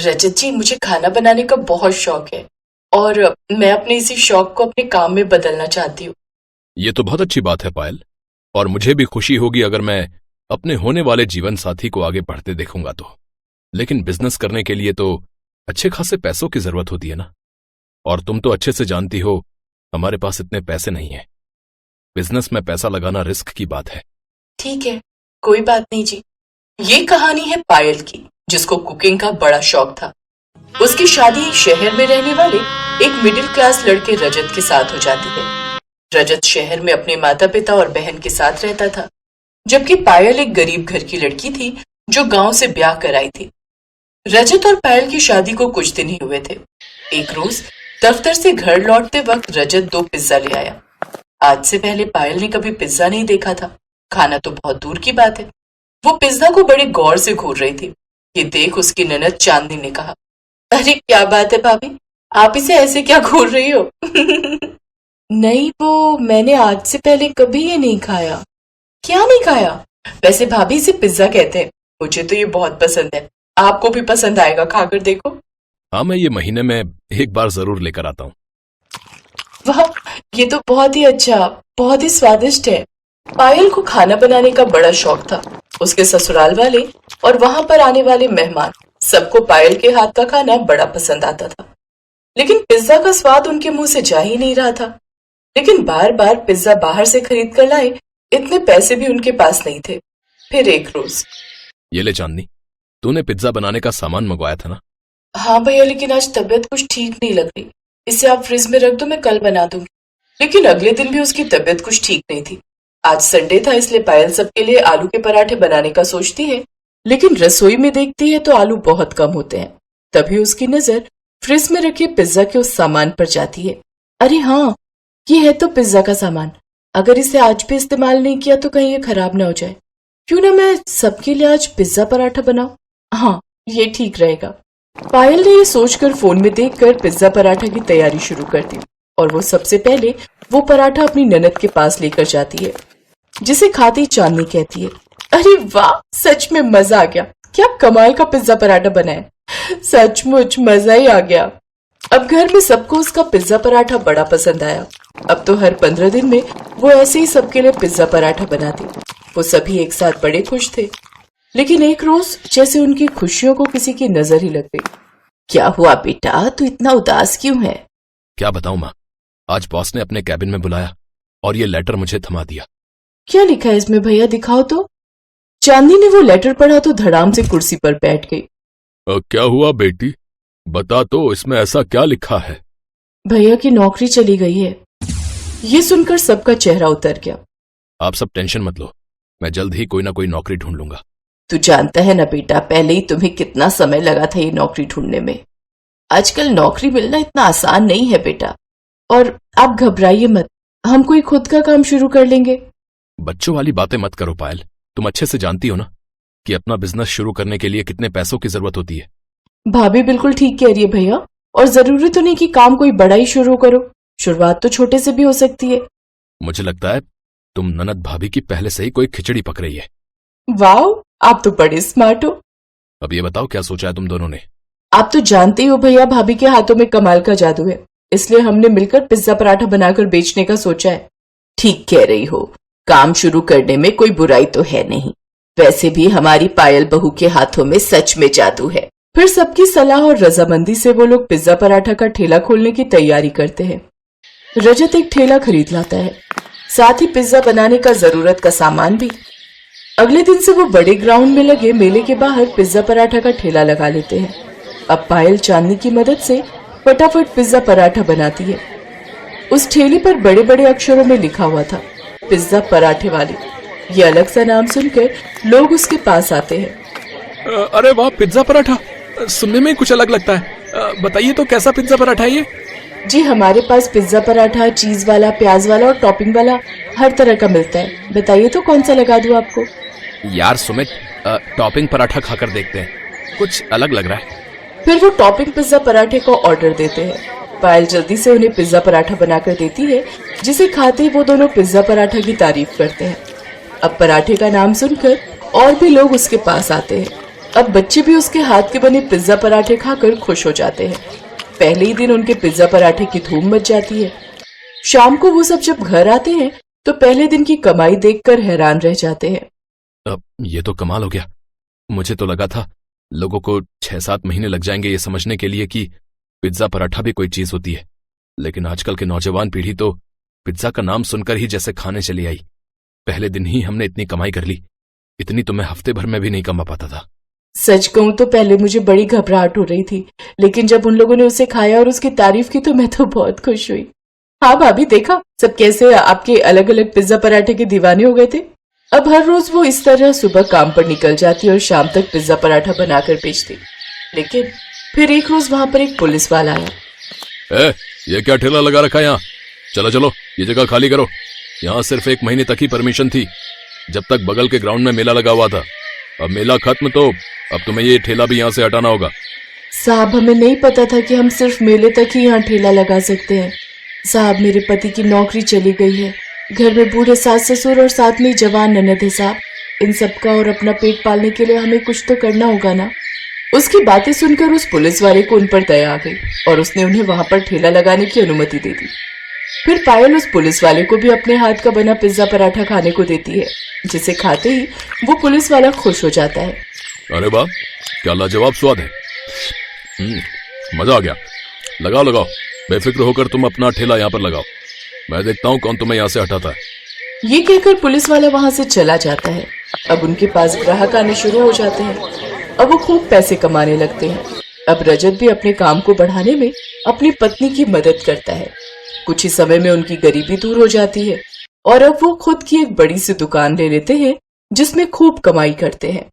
रजत जी, मुझे खाना बनाने का बहुत शौक है और मैं अपने इसी शौक को अपने काम में बदलना चाहती हूँ। ये तो बहुत अच्छी बात है पायल, और मुझे भी खुशी होगी अगर मैं अपने होने वाले जीवन साथी को आगे बढ़ते देखूंगा तो। लेकिन बिजनेस करने के लिए तो अच्छे खासे पैसों की जरूरत होती है ना, और तुम तो अच्छे से जानती हो हमारे पास इतने पैसे नहीं हैं। बिजनेस में पैसा लगाना रिस्क की बात है। ठीक है, कोई बात नहीं जी। ये कहानी है पायल की, जिसको कुकिंग का बड़ा शौक था। उसकी शादी शहर में रहने वाले एक मिडिल क्लास लड़के रजत के साथ हो जाती है। रजत शहर में अपने माता पिता और बहन के साथ रहता था, जबकि पायल एक गरीब घर की लड़की थी जो गांव से ब्याह कर आई थी। रजत और पायल की शादी को कुछ दिन ही हुए थे। एक रोज दफ्तर से घर लौटते वक्त रजत 2 पिज्जा ले आया। आज से पहले पायल ने कभी पिज्जा नहीं देखा था, खाना तो बहुत दूर की बात है। वो पिज्जा को बड़े गौर से घूर रही थी। ये देख उसकी ननद चांदनी ने कहा, अरे क्या बात है भाभी, आप इसे ऐसे क्या घूर रही हो? नहीं, वो मैंने आज से पहले कभी ये नहीं खाया। क्या नहीं खाया? वैसे भाभी इसे पिज्जा कहते हैं। मुझे तो ये बहुत पसंद है, आपको भी पसंद आएगा, खाकर देखो। हाँ, मैं ये महीने में एक बार जरूर लेकर आता हूँ। वाह, ये तो बहुत ही अच्छा, बहुत ही स्वादिष्ट है। पायल को खाना बनाने का बड़ा शौक था। उसके ससुराल वाले और वहां पर आने वाले मेहमान सबको पायल के हाथ का खाना बड़ा पसंद आता था। लेकिन पिज्जा का स्वाद उनके मुंह से जा ही नहीं रहा था। लेकिन बार बार पिज्जा बाहर से खरीद कर लाए, इतने पैसे भी उनके पास नहीं थे। फिर एक रोज, ये ले चांदनी, तूने पिज्जा बनाने का सामान मंगवाया था ना? हाँ भैया, लेकिन आज तबीयत कुछ ठीक नहीं लग रही। इसे आप फ्रिज में रख दो, मैं कल बना दूंगी। लेकिन अगले दिन भी उसकी तबीयत कुछ ठीक नहीं थी। आज संडे था, इसलिए पायल सबके लिए आलू के पराठे बनाने का सोचती है, लेकिन रसोई में देखती है तो आलू बहुत कम होते हैं। तभी उसकी नजर फ्रिज में रखे पिज्जा के उस सामान पर जाती है। अरे हाँ, ये है तो पिज्जा का सामान। अगर इसे आज भी इस्तेमाल नहीं किया तो कहीं ये खराब ना हो जाए। क्यों ना मैं सबके लिए आज पिज्जा पराठा बनाऊं? हाँ, ये ठीक रहेगा। पायल ने ये सोचकर फोन में देखकर पिज्जा पराठा की तैयारी शुरू कर दी और वो सबसे पहले वो पराठा अपनी ननद के पास लेकर जाती है, जिसे खाती चांदनी कहती है, अरे वाह, सच में मजा आ गया। क्या कमाल का पिज्जा पराठा बना है, सचमुच मजा ही आ गया। अब घर में सबको उसका पिज्जा पराठा बड़ा पसंद आया। अब तो हर 15 दिन में वो ऐसे ही सबके लिए पिज्जा पराठा बनाती। वो सभी एक साथ बड़े खुश थे। लेकिन एक रोज जैसे उनकी खुशियों को किसी की नजर ही लग गई। क्या हुआ बेटा, तू इतना उदास क्यों है? क्या बताऊं माँ, आज बॉस ने अपने कैबिन में बुलाया और ये लेटर मुझे थमा दिया। क्या लिखा है इसमें भैया, दिखाओ तो। चांदनी ने वो लेटर पढ़ा तो धड़ाम से कुर्सी पर बैठ गई। क्या हुआ बेटी, बता तो, इसमें ऐसा क्या लिखा है? भैया की नौकरी चली गई है। ये सुनकर सबका चेहरा उतर गया। आप सब टेंशन मत लो, मैं जल्द ही कोई ना कोई नौकरी ढूंढ लूंगा। तू जानता है ना बेटा, पहले ही तुम्हें कितना समय लगा था ये नौकरी ढूंढने में। आजकल नौकरी मिलना इतना आसान नहीं है बेटा। और आप घबराइए मत, हम कोई खुद का काम शुरू कर लेंगे। बच्चों वाली बातें मत करो पायल, तुम अच्छे से जानती हो ना कि अपना बिजनेस शुरू करने के लिए कितने पैसों की जरूरत होती है। भाभी बिल्कुल ठीक कह रही है भैया, और जरूरी तो नहीं कि काम कोई बड़ा ही शुरू करो, शुरुआत तो छोटे से भी हो सकती है। मुझे लगता है तुम ननद भाभी की पहले से ही कोई खिचड़ी पक रही है। वाह, आप तो बड़े स्मार्ट हो। अब ये बताओ, क्या सोचा है तुम दोनों ने? आप तो जानते ही हो भैया, भाभी के हाथों में कमाल का जादू है, इसलिए हमने मिलकर पिज्जा पराठा बनाकर बेचने का सोचा है। ठीक कह रही हो, काम शुरू करने में कोई बुराई तो है नहीं। वैसे भी हमारी पायल बहू के हाथों में सच में जादू है। फिर सबकी सलाह और रजामंदी से वो लोग पिज्जा पराठा का ठेला खोलने की तैयारी करते हैं। रजत एक ठेला खरीद लाता है, साथ ही पिज्जा बनाने का जरूरत का सामान भी। अगले दिन से वो बड़े ग्राउंड में लगे मेले के बाहर पिज्जा पराठा का ठेला लगा लेते हैं। अब पायल चांदनी की मदद से फटाफट पिज्जा पराठा बनाती है। उस ठेले पर बड़े बड़े अक्षरों में लिखा हुआ था, पिज्जा पराठे वाली। ये अलग सा नाम सुनकर लोग उसके पास आते हैं। अरे वाह, पिज्जा पराठा सुनने में कुछ अलग लगता है। बताइए तो, कैसा पिज्जा पराठा है ये? जी, हमारे पास पिज्जा पराठा चीज वाला, प्याज वाला और टॉपिंग वाला हर तरह का मिलता है। बताइए तो कौन सा लगा दूं आपको? यार सुमित, टॉपिंग पराठा खाकर देखते हैं, कुछ अलग लग रहा है। फिर वो टॉपिंग पिज्जा पराठे को ऑर्डर देते हैं। पायल जल्दी से उन्हें पिज्जा पराठा बनाकर देती है, जिसे खाते ही वो दोनों पिज्जा पराठा की तारीफ करते हैं। अब पराठे का नाम सुनकर और भी लोग उसके पास आते हैं। अब बच्चे भी उसके हाथ के बने पिज्जा पराठे खाकर खुश हो जाते हैं। पहले ही दिन उनके पिज्जा पराठे की धूम मच जाती है। शाम को वो सब जब घर आते हैं तो पहले दिन की कमाई देखकर हैरान रह जाते हैं। अब ये तो कमाल हो गया। मुझे तो लगा था लोगों को 6-7 महीने लग जाएंगे ये समझने के लिए कि पिज्जा पराठा भी कोई चीज होती है, लेकिन आजकल के नौजवान पीढ़ी तो पिज्जा का नाम सुनकर ही जैसे खाने चली आई। पहले दिन ही हमने इतनी कमाई कर ली, इतनी तो मैं हफ्ते भर में भी नहीं कमा पाता था। सच कहूं तो पहले मुझे बड़ी घबराहट हो रही थी, लेकिन जब उन लोगों ने उसे खाया और उसकी तारीफ की तो मैं तो बहुत खुश हुई। हाँ भाभी, देखा सब कैसे आपके अलग अलग पिज्जा पराठे के दीवाने हो गए थे। अब हर रोज वो इस तरह सुबह काम पर निकल जाती और शाम तक पिज्जा पराठा बनाकर बेचती। लेकिन फिर एक रोज वहां पर एक पुलिस वाला आया। ये क्या ठेला लगा रखा है यहाँ? चलो चलो ये जगह खाली करो। यहाँ सिर्फ 1 महीने तक ही परमिशन थी, जब तक बगल के ग्राउंड में मेला लगा हुआ था। अब मेला खत्म तो अब तुम्हें ये ठेला भी यहाँ से हटाना होगा। साहब, हमें नहीं पता था कि हम सिर्फ मेले तक ही यहाँ ठेला लगा सकते हैं। साहब, मेरे पति की नौकरी चली गई है, घर में बूढ़े सास ससुर और साथ में जवान ननद है साहब। इन सबका और अपना पेट पालने के लिए हमें कुछ तो करना होगा ना। उसकी बातें सुनकर उस पुलिस वाले को उन पर दया आ गई और उसने उन्हें वहां पर ठेला लगाने की अनुमति दे दी। फिर पायल उस पुलिस वाले को भी अपने हाथ का बना पिज्जा पराठा खाने को देती है, जिसे खाते ही वो पुलिस वाला खुश हो जाता है। अरे वाह, क्या लाजवाब स्वाद है। मजा आ गया। लगाओ लगाओ, बेफिक्र होकर तुम अपना ठेला यहाँ पर लगाओ। मैं देखता हूँ कौन तुम्हें यहाँ से हटाता है। ये कहकर पुलिस वाला वहां से चला जाता है। अब उनके पास ग्राहक आने शुरू हो जाते हैं। अब वो खूब पैसे कमाने लगते हैं। अब रजत भी अपने काम को बढ़ाने में अपनी पत्नी की मदद करता है। कुछ ही समय में उनकी गरीबी दूर हो जाती है और अब वो खुद की एक बड़ी सी दुकान ले लेते हैं, जिसमें खूब कमाई करते हैं।